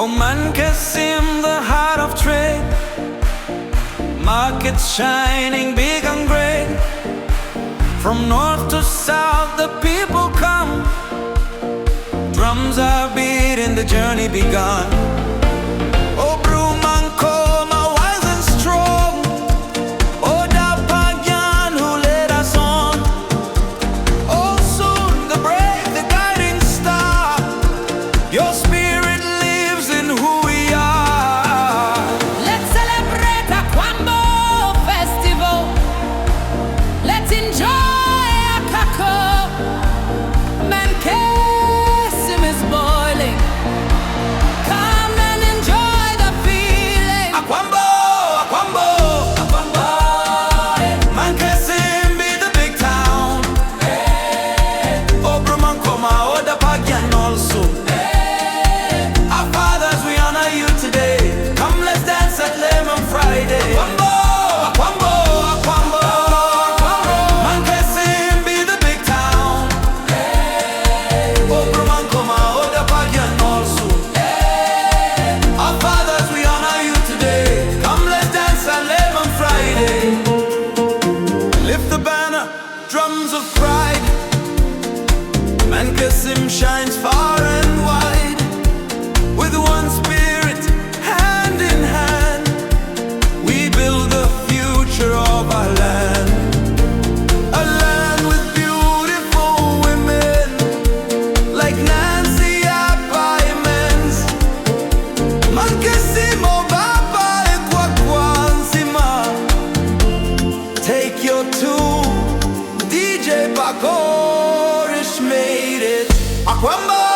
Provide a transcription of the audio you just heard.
Oh, Makessim, the heart of trade. Markets shining big and great. From north to south the people come. Drums are beating, the journey begun. Oh, broom and coma, wise and strong. Oh, the pagan who led us on. Oh, soon the brave, the guiding star. Your spirit lives in who we are. Let's celebrate a Kwambo festival. Let's enjoy a Kako. Makessim is boiling. Come and enjoy the feeling. Akwambo, Akwambo, Akwambo. Makessim be the big town. Oh, Brumankoma, oh, the pagan also. Our fathers, we honor you today. Come, let's dance at Lemon Friday. Akwambo, Akwambo, Akwambo. Makessim be the big town. Oh, Brumankoma, oh, the pagan also. Our fathers, we honor you today. Come, let's dance at Lemon Friday. Lift the banner, drums of pride. Makessim shines far and wide. With one spirit, hand in hand, we build the future of our land. A land with beautiful women like Nancy Apa Imens. Makessim, oh, Baba, Ekwakwansima. Take your tune, DJ Pakorich made it. Akwambo.